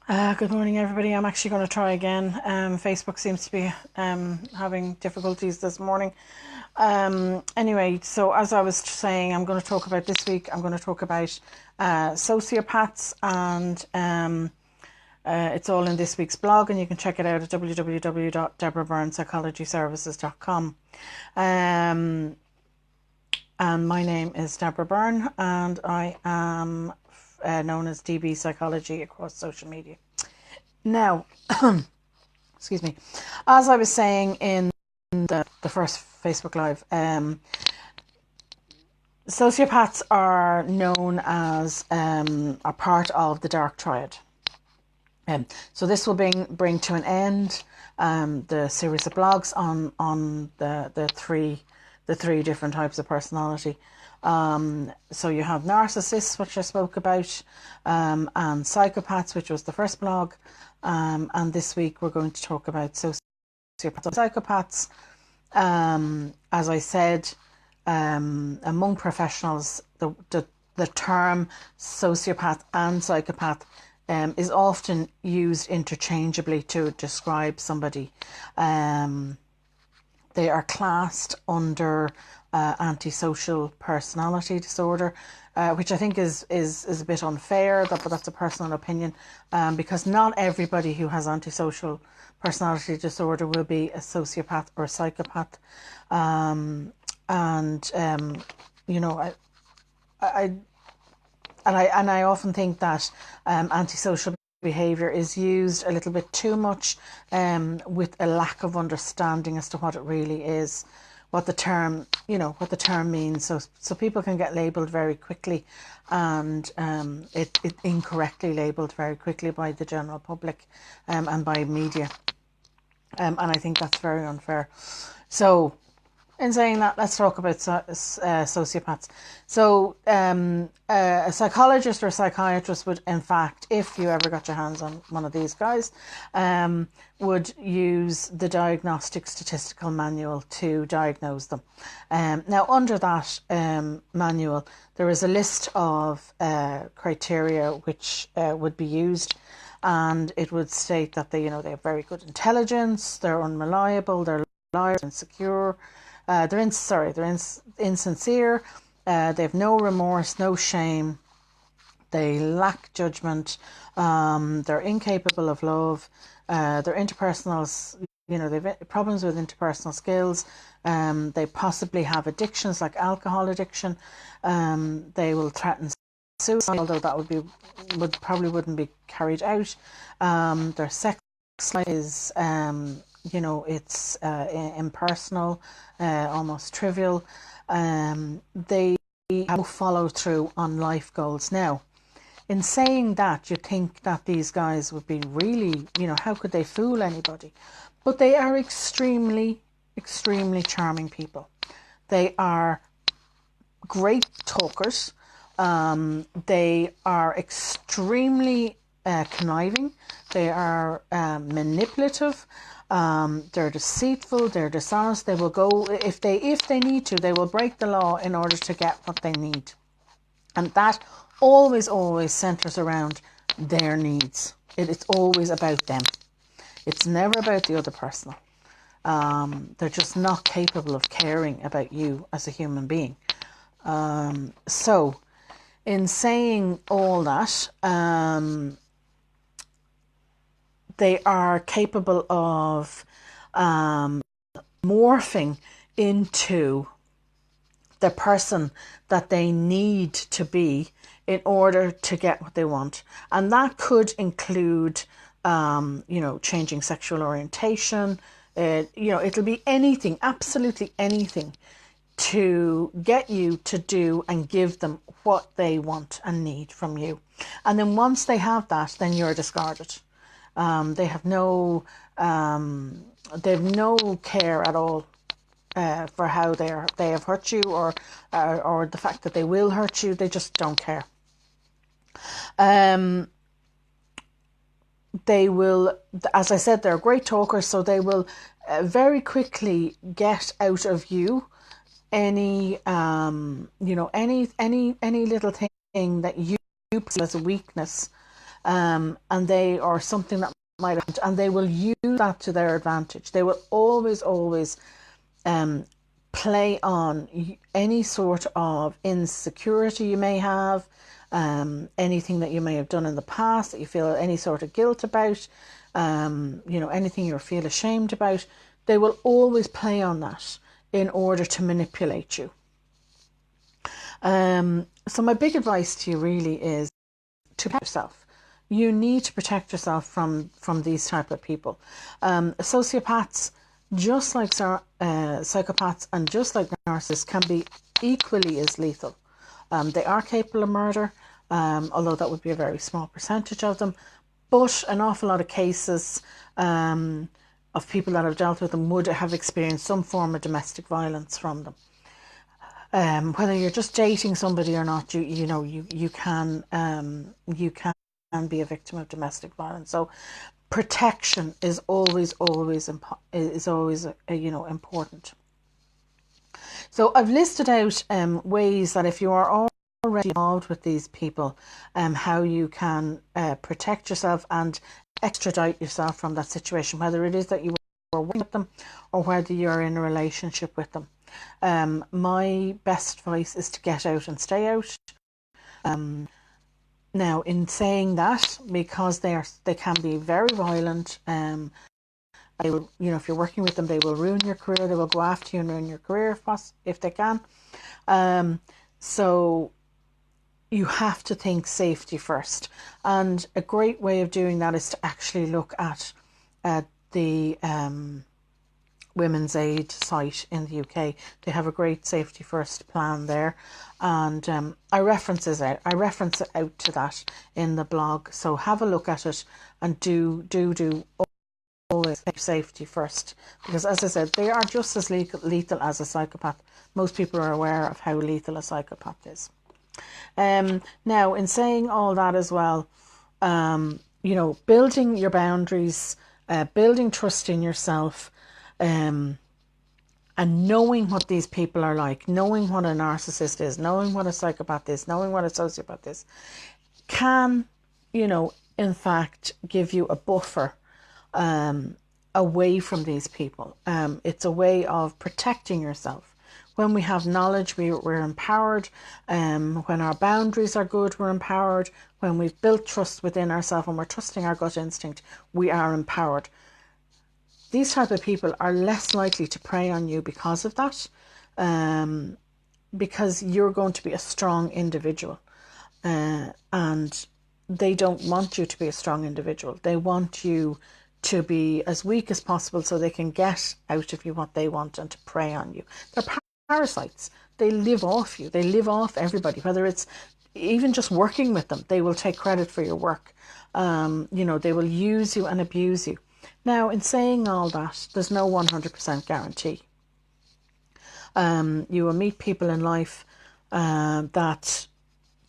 Good morning, everybody. I'm actually going to try again. Facebook seems to be having difficulties this morning. Anyway, so as I was saying, I'm going to talk about this week. I'm going to talk about sociopaths, and it's all in this week's blog, and you can check it out at www.deborahbyrnepsychologyservices.com. And my name is Deborah Byrne, and I am known as DBpsychology across social media. Now, excuse me, as I was saying in the first Facebook Live, sociopaths are known as a part of the Dark Triad. So this will bring to an end the series of blogs on the three different types of personality. So you have narcissists, which I spoke about, and psychopaths, which was the first blog. And this week we're going to talk about sociopaths and psychopaths. As I said, among professionals, the term sociopath and psychopath is often used interchangeably to describe somebody. They are classed under antisocial personality disorder, which I think is a bit unfair, but that's a personal opinion, because not everybody who has antisocial personality disorder will be a sociopath or a psychopath. You know, I often think that antisocial behaviour is used a little bit too much, with a lack of understanding as to what it really is, what the term means. So people can get labelled very quickly, and it incorrectly labelled very quickly by the general public, and by media, and I think that's very unfair. So, in saying that, let's talk about sociopaths. So, a psychologist or a psychiatrist would, in fact, if you ever got your hands on one of these guys, would use the Diagnostic Statistical Manual to diagnose them. Now, under that manual, there is a list of criteria which would be used, and it would state that they have very good intelligence, they're unreliable, they're liars, insecure. They're insincere, they have no remorse, no shame, they lack judgment, they're incapable of love, they're interpersonal, they've problems with interpersonal skills, they possibly have addictions like alcohol addiction, they will threaten suicide, although that wouldn't be carried out. Their sex life is it's impersonal, almost trivial. They have no follow through on life goals. Now, in saying that, you think that these guys would be really, how could they fool anybody? But they are extremely, extremely charming people. They are great talkers. They are extremely conniving. They are manipulative. They're deceitful. They're dishonest. They will go, if they need to, they will break the law in order to get what they need, and that always centers around their needs. It's always about them. It's never about the other person. They're just not capable of caring about you as a human being. So, in saying all that, they are capable of morphing into the person that they need to be in order to get what they want. And that could include, changing sexual orientation. It'll be anything, absolutely anything, to get you to do and give them what they want and need from you. And then once they have that, then you're discarded. They have no care at all for how they have hurt you, or the fact that they will hurt you. They just don't care. They will, as I said, they're great talkers, so they will very quickly get out of you any any little thing that you perceive as a weakness, and they are something that might have, and they will use that to their advantage. They will always play on any sort of insecurity you may have, anything that you may have done in the past that you feel any sort of guilt about, anything you feel ashamed about. They will always play on that in order to manipulate you. So my big advice to you really is to protect yourself. You need to protect yourself from these type of people. Sociopaths, just like psychopaths and just like narcissists, can be equally as lethal. They are capable of murder, although that would be a very small percentage of them. But an awful lot of cases of people that have dealt with them would have experienced some form of domestic violence from them. Whether you're just dating somebody or not, you can be a victim of domestic violence. So protection is always important. So I've listed out ways that if you are already involved with these people, how you can protect yourself and extradite yourself from that situation, whether it is that you were working with them or whether you're in a relationship with them. My best advice is to get out and stay out. Now, in saying that, because they can be very violent, they will, if you're working with them, they will ruin your career. They will go after you and ruin your career if they can. So you have to think safety first. And a great way of doing that is to actually look at the Women's Aid site in the UK. They have a great safety first plan there, and I reference it out to that in the blog. So have a look at it and do always safety first, because as I said, they are just as lethal as a psychopath. Most people are aware of how lethal a psychopath is. Now, in saying all that as well, building your boundaries, building trust in yourself, and knowing what these people are like, knowing what a narcissist is, knowing what a psychopath is, knowing what a sociopath is, can, in fact, give you a buffer away from these people. It's a way of protecting yourself. When we have knowledge, we're empowered. When our boundaries are good, we're empowered. When we've built trust within ourselves and we're trusting our gut instinct, we are empowered. These type of people are less likely to prey on you because of that, because you're going to be a strong individual, and they don't want you to be a strong individual. They want you to be as weak as possible so they can get out of you what they want and to prey on you. They're parasites. They live off you. They live off everybody, whether it's even just working with them. They will take credit for your work. They will use you and abuse you. Now, in saying all that, there's no 100% guarantee. You will meet people in life that,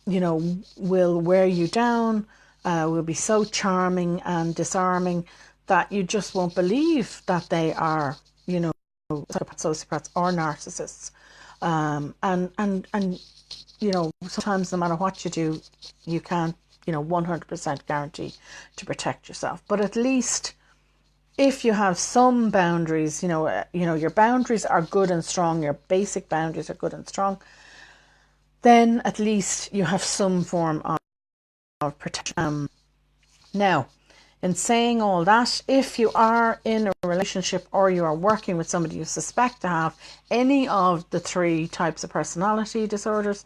will wear you down, will be so charming and disarming that you just won't believe that they are, sociopaths or narcissists. And sometimes no matter what you do, you can't, 100% guarantee to protect yourself. But at least if you have some boundaries, your boundaries are good and strong, your basic boundaries are good and strong, then at least you have some form of protection. Now, in saying all that, if you are in a relationship or you are working with somebody you suspect to have any of the 3 types of personality disorders,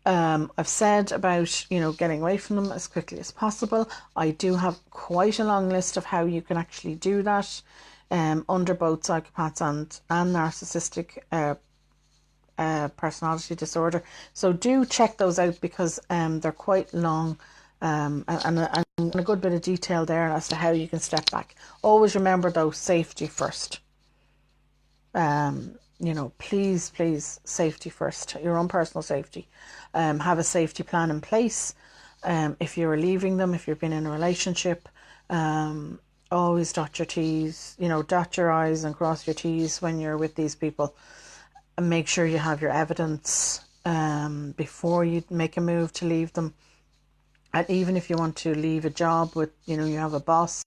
I've said about, getting away from them as quickly as possible. I do have quite a long list of how you can actually do that under both psychopaths and narcissistic personality disorder. So do check those out, because they're quite long and a good bit of detail there as to how you can step back. Always remember, though, safety first. Please, safety first, your own personal safety. Have a safety plan in place. If you're leaving them, if you've been in a relationship, always dot your T's, dot your I's and cross your T's when you're with these people. And make sure you have your evidence before you make a move to leave them. And even if you want to leave a job with, you have a boss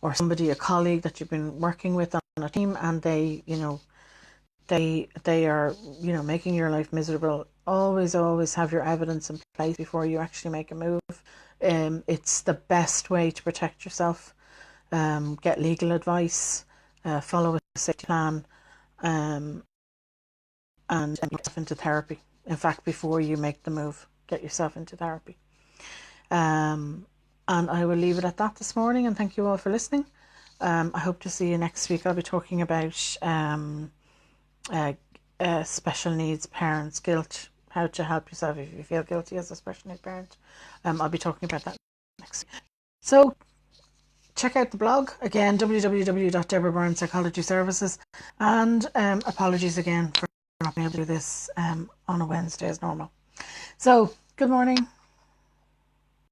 or somebody, a colleague that you've been working with on a team, and they, they are, making your life miserable, always have your evidence in place before you actually make a move. It's the best way to protect yourself. Get legal advice, follow a safety plan, and get yourself into therapy. In fact, before you make the move, get yourself into therapy. And I will leave it at that this morning, and thank you all for listening. I hope to see you next week. I'll be talking about special needs parents, guilt, how to help yourself if you feel guilty as a special needs parent. I'll be talking about that next week. So check out the blog again, www.DeborahByrne-Psychology-Services, and apologies again for not being able to do this on a Wednesday as normal. So good morning.